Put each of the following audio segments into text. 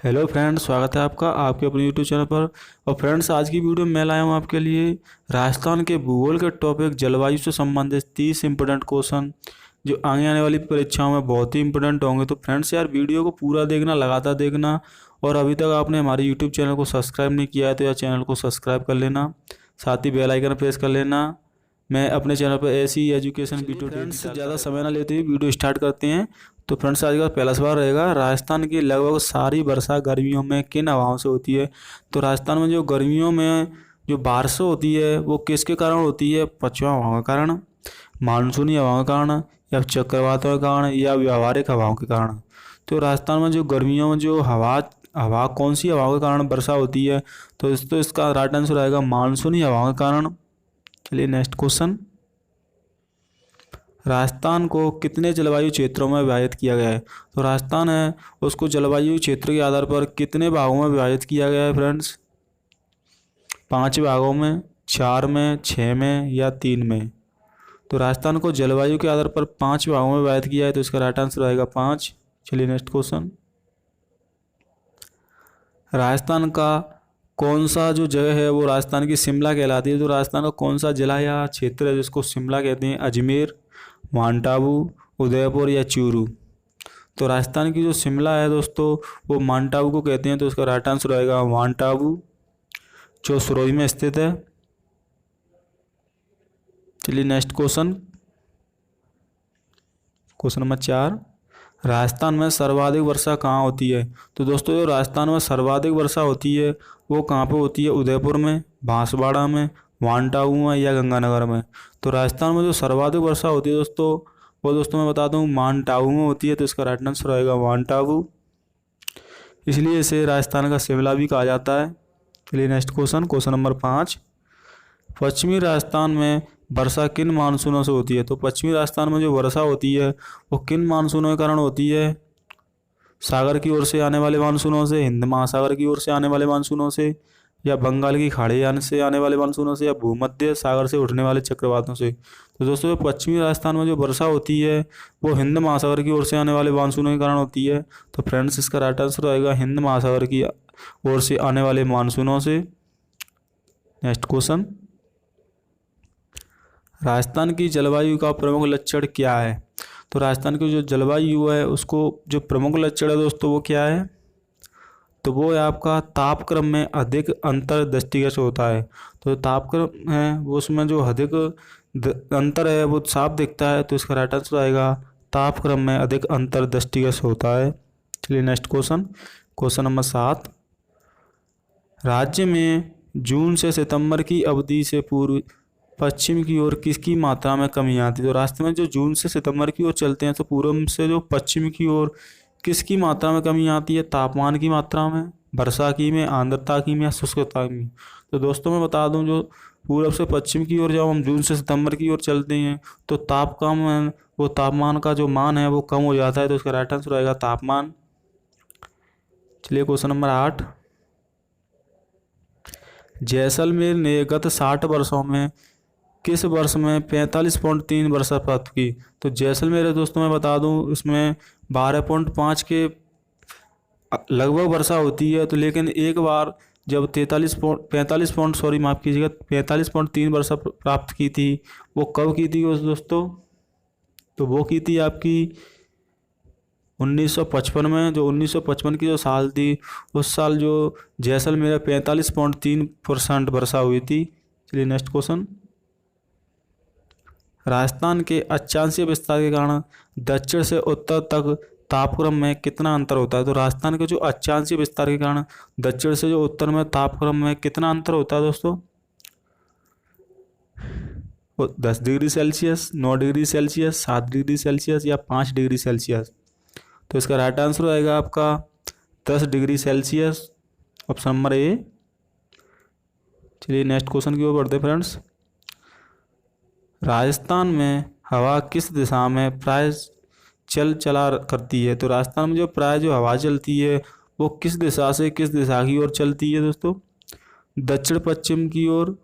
Hello friends, स्वागत है आपका आपके अपने यूट्यूब चैनल पर। और फ्रेंड्स, आज की वीडियो में मैं लाया हूँ आपके लिए राजस्थान के भूगोल के टॉपिक जलवायु से संबंधित 30 इंपॉर्टेंट क्वेश्चन जो आगे आने वाली परीक्षाओं में बहुत ही इंपॉर्टेंट होंगे। तो फ्रेंड्स यार, वीडियो को पूरा देखना, लगातार देखना। और अभी तक आपने हमारे यूट्यूब चैनल को सब्सक्राइब नहीं किया है तो यार चैनल को सब्सक्राइब कर लेना, साथ ही बेल आइकन प्रेस कर लेना। मैं अपने चैनल पर ऐसी एजुकेशन वीडियो फ्रेंड्स ज़्यादा समय ना लेते हुए वीडियो स्टार्ट करते हैं। तो फ्रेंड्स, आज का पहला सवाल रहेगा, राजस्थान की लगभग सारी वर्षा गर्मियों में किन हवाओं से होती है। तो राजस्थान में जो गर्मियों में जो बारिश होती है वो किसके कारण होती है? पछुआ हवाओं के कारण, मानसूनी हवाओं के कारण, या चक्रवातों के कारण, या व्यावहारिक हवाओं के कारण। तो राजस्थान में जो गर्मियों में जो हवा कौन सी हवाओं के कारण वर्षा होती है? तो इसका राइट आंसर आएगा मानसूनी हवाओं के कारण। चलिए नेक्स्ट क्वेश्चन, राजस्थान को कितने जलवायु क्षेत्रों में विभाजित किया गया है? तो राजस्थान है उसको जलवायु क्षेत्र के आधार पर कितने भागों में विभाजित किया गया है फ्रेंड्स? 5 भागों में, 4 में, 6 में, या 3 में? तो राजस्थान को जलवायु के आधार पर 5 भागों में विभाजित किया है, तो इसका राइट आंसर आएगा 5। चलिए नेक्स्ट क्वेश्चन, राजस्थान का कौन सा जो जगह है वो राजस्थान की शिमला कहलाती है? तो राजस्थान का कौन सा जिला या क्षेत्र है जिसको शिमला कहते हैं? अजमेर, माउंट आबू, उदयपुर, या चूरू? तो राजस्थान की जो शिमला है दोस्तों वो माउंट आबू को कहते हैं, तो इसका राइट आंसर आएगा माउंट आबू, जो सिरोही में स्थित है। चलिए next question, question number 4, Rajasthan में सर्वाधिक वर्षा कहाँ होती है? तो दोस्तों, जो राजस्थान में सर्वाधिक वर्षा होती है वो कहाँ पे होती है? उदयपुर में, बांसवाड़ा में, माउंट आबू में, या गंगानगर में? तो राजस्थान में जो सर्वाधिक वर्षा होती है दोस्तों वो मैं बता दूं माउंट आबू में होती है, तो इसका राइट आंसर आएगा माउंट आबू, इसलिए इसे राजस्थान का शिमला भी कहा जाता है। चलिए नेक्स्ट क्वेश्चन, क्वेश्चन नंबर 5, पश्चिमी राजस्थान में वर्षा किन मानसूनों से होती है? तो पश्चिमी राजस्थान में जो वर्षा होती है वो किन मानसूनों के कारण होती है? सागर की ओर से आने वाले मानसूनों से, हिंद महासागर की ओर से आने वाले मानसूनों से, या बंगाल की खाड़ी से आने वाले मानसूनों से, या भूमध्य सागर से उठने वाले चक्रवातों से? तो दोस्तों, पश्चिमी राजस्थान में जो वर्षा होती है वो हिंद महासागर की ओर से आने वाले मानसूनों के कारण होती है। तो फ्रेंड्स, इसका राइट आंसर आएगा हिंद महासागर की ओर से आने वाले मानसूनों से। नेक्स्ट क्वेश्चन, राजस्थान की जलवायु का प्रमुख लक्षण क्या है? तो राजस्थान की जो जलवायु है उसको जो प्रमुख लक्षण है दोस्तों वो क्या है? तो वो है आपका तापक्रम में अधिक अंतर दृष्टिगत होता है। तो तापक्रम है वो उसमें जो अधिक अंतर है वो साफ दिखता है, तो इसका राइट आंसर आएगा तापक्रम में अधिक अंतर दृष्टिगत होता है। चलिए नेक्स्ट क्वेश्चन, क्वेश्चन नंबर 7, राज्य में जून से सितंबर की अवधि से पूर्व पश्चिम की ओर किसकी मात्रा में कमी आती है? तो रास्ते में जो जून से सितंबर की ओर चलते हैं तो पूर्व से जो पश्चिम की ओर किसकी मात्रा में कमी आती है? तापमान की मात्रा में, वर्षा की में, आर्द्रता की में, या शुष्कता की में? तो दोस्तों मैं बता दूं, जो पूर्व से पश्चिम की ओर जब हम जून से सितंबर की ओर चलते हैं तो तापमान का जो मान है वो कम हो जाता है, तो इसका राइट आंसर आएगा तापमान। चलिए क्वेश्चन नंबर 8, जैसलमेर ने गत 60 वर्षों में किस वर्ष में 45.3 वर्षा प्राप्त की? तो जैसलमेर है दोस्तों मैं बता दूं उसमें 12.5 के लगभग वर्षा होती है, तो लेकिन एक बार जब 45.3 वर्षा प्राप्त की थी, वो कब की थी उस दोस्तों? तो वो की थी आपकी 1955 में। जो 1955 की जो साल थी उस साल जो जैसलमेर 45.3% वर्षा हुई थी। चलिए नेक्स्ट क्वेश्चन, राजस्थान के अक्षांशीय विस्तार के कारण दक्षिण से उत्तर तक तापक्रम में कितना अंतर होता है? तो राजस्थान के जो अक्षांशीय विस्तार के कारण दक्षिण से जो उत्तर में तापक्रम में कितना अंतर होता है दोस्तों? वो 10 degree Celsius, 9 degree Celsius, 7 degree Celsius, या 5 डिग्री सेल्सियस? तो इसका राइट आंसर आएगा आपका 10 degree Celsius, option number A. चलिए नेक्स्ट क्वेश्चन की ओर बढ़ते फ्रेंड्स, राजस्थान में हवा किस दिशा में प्राय चला करती है? तो राजस्थान में जो प्राय जो हवा चलती है वो किस दिशा से किस दिशा की ओर चलती है दोस्तों? दक्षिण पश्चिम की ओर,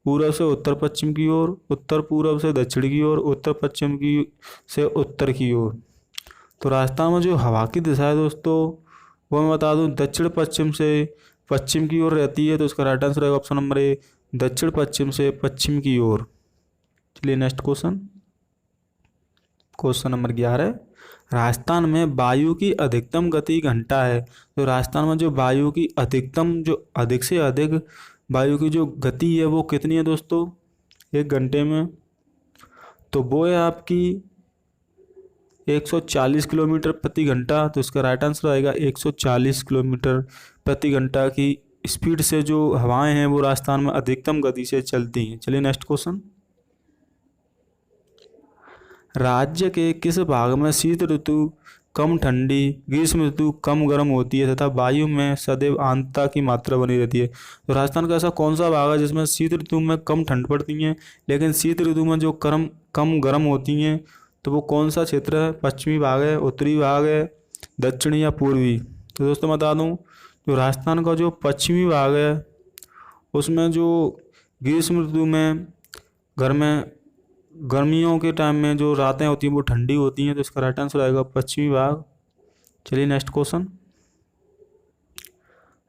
पूर्व से उत्तर पश्चिम की ओर, उत्तर पूर्व से दक्षिण की ओर, उत्तर पश्चिम की से उत्तर की ओर? तो राजस्थान में जो हवा की दिशा है दोस्तों वो मैं बता दूं दक्षिण पश्चिम से पश्चिम की ओर रहती है, तो इसका राइट आंसर रहेगा ऑप्शन नंबर ए, दक्षिण पश्चिम से पश्चिम की ओर। चलिए next question, question number 11, Rajasthan में वायु की अधिकतम गति घंटा है। तो राजस्थान में जो वायु की अधिकतम, जो अधिक से अधिक वायु की जो गति है वो कितनी है दोस्तों, एक घंटे में? तो वो है आपकी 140 किलोमीटर प्रति घंटा। तो इसका राइट आंसर आएगा 140 किलोमीटर प्रति घंटा की स्पीड से जो हवाएं हैं वो राजस्थान में अधिकतम गति से चलती हैं। चलिए नेक्स्ट क्वेश्चन, राज्य के किस भाग में शीत ऋतु कम ठंडी, ग्रीष्म ऋतु कम गर्म होती है तथा वायु में सदैव आर्द्रता की मात्रा बनी रहती है? तो राजस्थान का ऐसा कौन सा भाग है जिसमें शीत ऋतु में कम ठंड पड़ती है लेकिन शीत ऋतु में जो कम गर्म होती हैं? तो वो कौन सा क्षेत्र है? पश्चिमी भाग है, उत्तरी भाग है, दक्षिणी या पूर्वी? तो दोस्तों बता दूं, जो राजस्थान का जो पश्चिमी भाग है उसमें जो ग्रीष्म ऋतु में गर्मियों के टाइम में जो रातें होती हैं वो ठंडी होती हैं, तो इसका राइट आंसर आएगा पश्चिमी भाग। चलिए नेक्स्ट क्वेश्चन,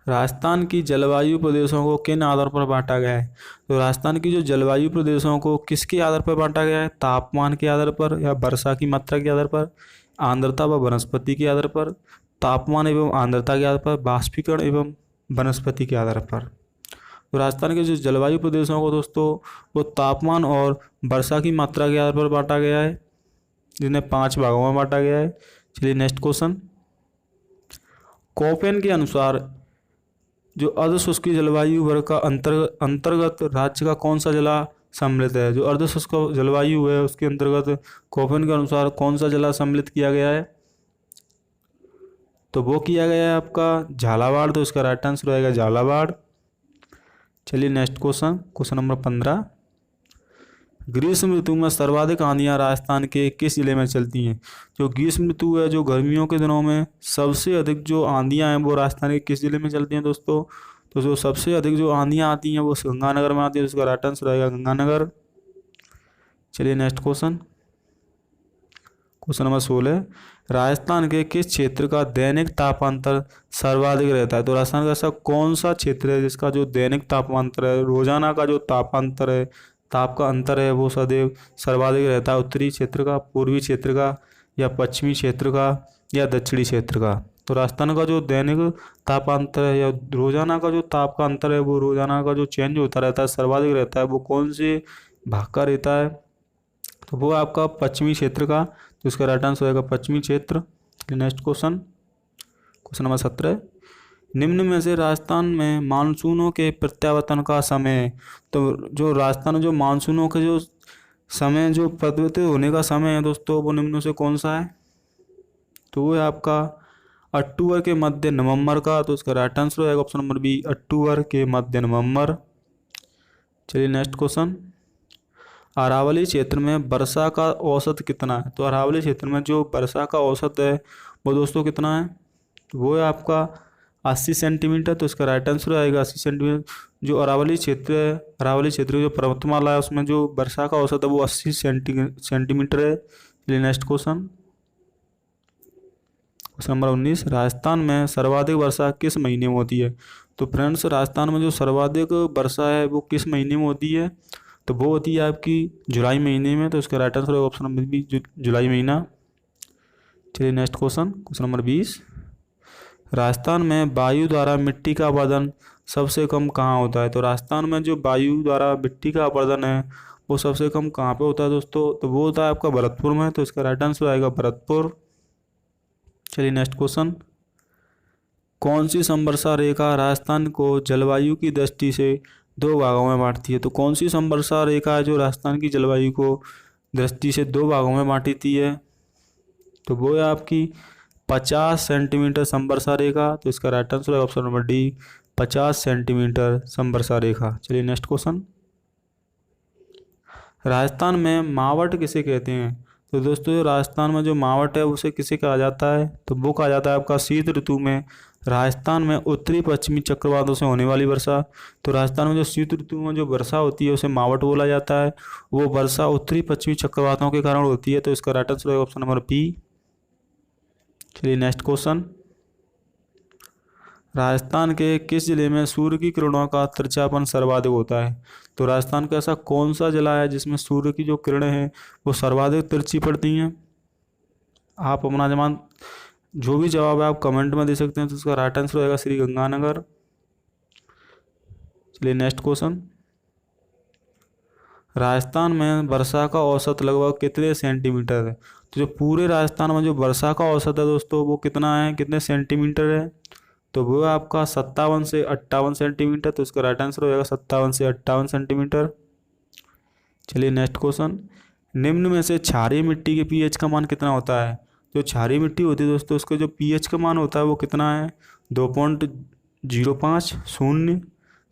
राजस्थान की जलवायु प्रदेशों को किन आधार पर बांटा गया है? तो राजस्थान की जो जलवायु प्रदेशों को किसके आधार पर बांटा गया है? तापमान के आधार पर, या वर्षा की मात्रा के आधार पर, आर्द्रता व वनस्पति के आधार पर, तापमान एवं आर्द्रता के आधार पर, बाष्पीकरण एवं वनस्पति के आधार पर? तो राजस्थान के जो जलवायु प्रदेशों को दोस्तों वो तापमान और वर्षा की मात्रा के आधार पर बांटा गया है, जिन्हें 5 भागों में बांटा गया है। चलिए नेक्स्ट क्वेश्चन, कोपेन के अनुसार जो अर्धशुष्क जलवायु वर्ग का अंतर्गत राज्य का कौन सा जिला सम्मिलित है? जो अर्धशुष्क जलवायु है उसके अंतर्गत कोपेन के अनुसार कौन सा जिला सम्मिलित किया गया है? तो वो किया गया है आपका झालावाड़। तो इसका राइट आंसर आएगा झालावाड़। चलिए नेक्स्ट क्वेश्चन, क्वेश्चन नंबर 15, ग्रीष्म ऋतु में सर्वाधिक आंधियाँ राजस्थान के किस जिले में चलती हैं? जो ग्रीष्म ऋतु है, जो गर्मियों के दिनों में सबसे अधिक जो आंधियाँ हैं वो राजस्थान के किस जिले में चलती हैं दोस्तों? तो जो सबसे अधिक जो आंधियाँ आती हैं वो गंगानगर में आती है, उसका राइट आंसर आएगा गंगानगर। चलिए next question, question number 16, Rajasthan के किस क्षेत्र का दैनिक तापांतर सर्वाधिक रहता है? तो राजस्थान का ऐसा कौन सा क्षेत्र है जिसका जो दैनिक तापांतर है, रोजाना का जो तापांतर है, ताप का अंतर है, वो सदैव सर्वाधिक रहता है? उत्तरी क्षेत्र का, पूर्वी क्षेत्र का, या पश्चिमी क्षेत्र का, या दक्षिणी क्षेत्र का? तो राजस्थान का जो दैनिक तापांतर है या रोजाना का जो ताप का अंतर है, वो रोजाना का जो चेंज होता रहता है, सर्वाधिक रहता है, वो कौन से भाग का रहता है? तो वो आपका पश्चिमी क्षेत्र का। तो इसका राइट आंसर होगा पश्चिमी क्षेत्र। नेक्स्ट क्वेश्चन, क्वेश्चन नंबर 17, निम्न में से राजस्थान में मानसूनों के प्रत्यावर्तन का समय, तो जो राजस्थान में जो मानसूनों के जो समय, जो प्रत्यावर्तित होने का समय है दोस्तों, वो निम्न में से कौन सा है? तो वो है आपका अक्टूबर के मध्य नवंबर का। तो इसका राइट आंसर होगा ऑप्शन नंबर बी, अक्टूबर के मध्य नवंबर। चलिए नेक्स्ट क्वेश्चन, अरावली क्षेत्र में वर्षा का औसत कितना है? तो अरावली क्षेत्र में जो वर्षा का औसत है वो दोस्तों कितना है? तो वो है आपका 80 सेंटीमीटर। तो इसका राइट आंसर आएगा 80 सेंटीमीटर। जो अरावली क्षेत्र है, अरावली क्षेत्र की जो पर्वतमाला है उसमें जो वर्षा का औसत है वो 80 सेंटीमीटर है। चलिए next question, question number 19, Rajasthan में सर्वाधिक वर्षा किस महीने में होती है? तो फ्रेंड्स, राजस्थान में जो सर्वाधिक वर्षा है वो किस महीने में होती है? तो वो होती है आपकी जुलाई महीने में। तो इसका राइट आंसर होगा ऑप्शन नंबर बी, जुलाई महीना। चलिए next question, question number 20, Rajasthan में वायु द्वारा मिट्टी का अपरदन सबसे कम कहाँ होता है? तो राजस्थान में जो वायु द्वारा मिट्टी का अपरदन है वो सबसे कम कहाँ पे होता है दोस्तों? तो वो होता है आपका भरतपुर में। तो इसका राइट आंसर आएगा भरतपुर। चलिए नेक्स्ट क्वेश्चन, कौन सी समवर्षा रेखा राजस्थान को जलवायु की दृष्टि से 2 भागों में बांटती है? तो कौन सी समवर्षा रेखा है जो राजस्थान की जलवायु को दृष्टि से 2 भागों में बांटती है? तो वो है आपकी 50 सेंटीमीटर समवर्षा रेखा। तो इसका राइट आंसर है ऑप्शन नंबर डी, 50 सेंटीमीटर समवर्षा रेखा। चलिए नेक्स्ट क्वेश्चन, राजस्थान में मावट किसे कहते हैं? तो दोस्तों, जो राजस्थान में जो मावट है उसे किसे कहा जाता है? तो वो कहा जाता है आपका शीत ऋतु में राजस्थान में उत्तरी पश्चिमी चक्रवातों से होने वाली वर्षा। तो राजस्थान में जो शीत ऋतु में जो वर्षा होती है उसे मावट बोला जाता है। वो वर्षा उत्तरी पश्चिमी चक्रवातों के कारण होती है। तो इसका राइट आंसर है ऑप्शन नंबर बी। चलिए नेक्स्ट क्वेश्चन, राजस्थान के किस जिले में सूर्य की किरणों का तिरछापन सर्वाधिक होता है? तो राजस्थान का ऐसा कौन सा जिला है जिसमें सूर्य की जो किरणें हैं वो सर्वाधिक तिरछी पड़ती हैं? आप अपना जवाब, जो भी जवाब है आप कमेंट में दे सकते हैं। तो इसका राइट आंसर होगा श्री गंगानगर। चलिए नेक्स्ट क्वेश्चन। राजस्थान में वर्षा का औसत लगभग कितने सेंटीमीटर है? तो जो पूरे राजस्थान में जो वर्षा का औसत है दोस्तों वो कितना है, कितने सेंटीमीटर है? तो वो है आपका 57 से 58 सेंटीमीटर। तो इसका राइट आंसर हो जाएगा 57 से 58 सेंटीमीटर। चलिए नेक्स्ट क्वेश्चन। निम्न में से क्षारीय मिट्टी के पीएच का मान कितना होता है? जो क्षारीय मिट्टी होती है दोस्तों उसका जो पीएच का मान होता है वो कितना है? 2.05, 0,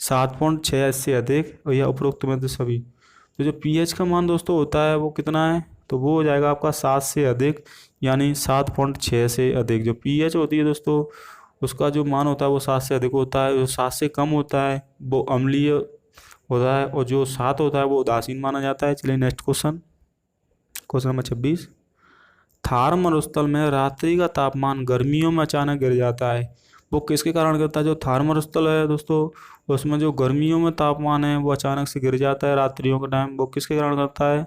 7.6 इससे अधिक और या उपरोक्त में तो सभी। तो जो पीएच का मान दोस्तों होता है वो कितना है? तो वो हो जाएगा आपका 7 से अधिक, यानी 7.6 से अधिक। जो पीएच होती है दोस्तों उसका जो मान होता है वो 7 से अधिक होता है। जो 7 से कम होता है वो अम्लीय होता है और जो 7 होता है वो उदासीन माना जाता है। चलिए next question, question number 26। Thar मरुस्थल में रात्रि का तापमान गर्मियों में अचानक गिर जाता है, वो किसके कारण गिरता है? जो थार मरुस्थल है दोस्तों उसमें जो गर्मियों में तापमान है वो अचानक से गिर जाता है रात्रियों के टाइम, वो किसके कारण गिरता है?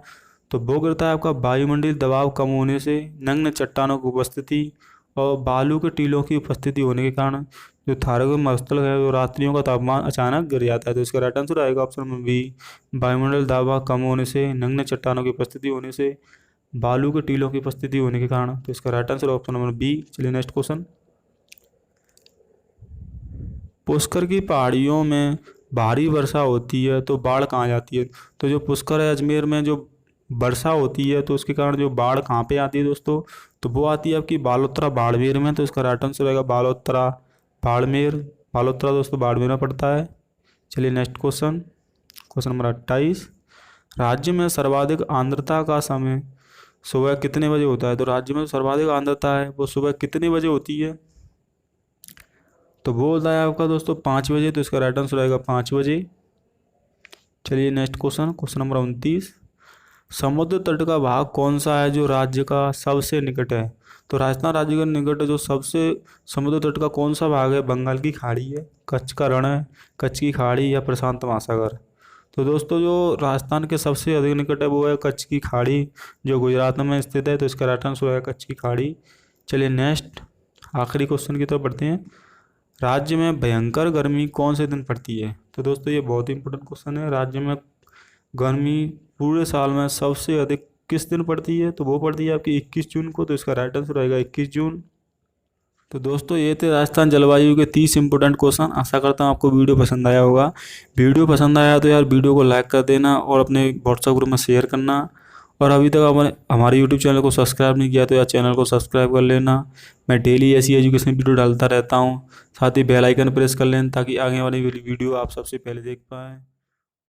तो वो गिरता है आपका वायुमंडलीय दबाव कम होने से, नग्न चट्टानों की उपस्थिति और बालू के टीलों की उपस्थिति होने के कारण जो थार मरुस्थल है वो रात्रियों का तापमान अचानक गिर जाता है। तो इसका राइट आंसर आएगा ऑप्शन में बी, वायुमंडल दबाव कम होने से, नग्न चट्टानों की उपस्थिति होने से, बालू के टीलों की उपस्थिति होने के कारण। तो इसका right answer option number B. चलिए नेक्स्ट क्वेश्चन। पुष्कर की पहाड़ियों में भारी वर्षा होती है तो बाढ़ कहाँ जाती है? तो जो पुष्कर है अजमेर में जो वर्षा होती है तो उसके कारण जो बाढ़ कहाँ पे आती है दोस्तों? तो वो आती है आपकी बालोतरा बाड़मेर में। तो इसका राइट आंसर रहेगा बालोतरा बाड़मेर। बालोतरा दोस्तों बाड़मेर में पड़ता है। चलिए नेक्स्ट क्वेश्चन, क्वेश्चन नंबर 28। राज्य में सर्वाधिक आर्द्रता का समय सुबह कितने बजे होता है? तो राज्य में सर्वाधिक आर्द्रता है वो सुबह कितने बजे होती है? तो वो होता है आपका दोस्तों 5 बजे। तो इसका राइट आंसर रहेगा 5 बजे। चलिए नेक्स्ट क्वेश्चन, क्वेश्चन नंबर 29। समुद्र तट का भाग कौन सा है जो राज्य का सबसे निकट है? तो राजस्थान राज्य के निकट जो सबसे समुद्र तट का कौन सा भाग है? बंगाल की खाड़ी है, कच्छ का रण है, कच्छ की खाड़ी या प्रशांत महासागर? तो दोस्तों जो राजस्थान के सबसे अधिक निकट है वो है कच्छ की खाड़ी जो गुजरात में स्थित है। तो इसका राइट आंसर है कच्छ की खाड़ी। चलिए नेक्स्ट आखिरी क्वेश्चन की तरफ बढ़ते हैं। राज्य में भयंकर गर्मी कौन से दिन पड़ती है? तो दोस्तों ये बहुत ही इंपॉर्टेंट क्वेश्चन है। राज्य में गर्मी पूरे साल में सबसे अधिक किस दिन पड़ती है? तो वो पड़ती है आपकी 21 जून को। तो इसका राइट आंसर रहेगा 21 जून। तो दोस्तों ये थे राजस्थान जलवायु के 30 इंपॉर्टेंट क्वेश्चन। आशा करता हूँ आपको वीडियो पसंद आया होगा। वीडियो पसंद आया तो यार वीडियो को लाइक कर देना और अपने व्हाट्सएप ग्रुप में शेयर करना। और अभी तक आपने हमारे यूट्यूब चैनल को सब्सक्राइब नहीं किया तो यार चैनल को सब्सक्राइब कर लेना। मैं डेली ऐसी एजुकेशन वीडियो डालता रहता हूँ। साथ ही बेल आइकन प्रेस कर लेना ताकि आगे वाली वीडियो आप सबसे पहले देख पाएँ।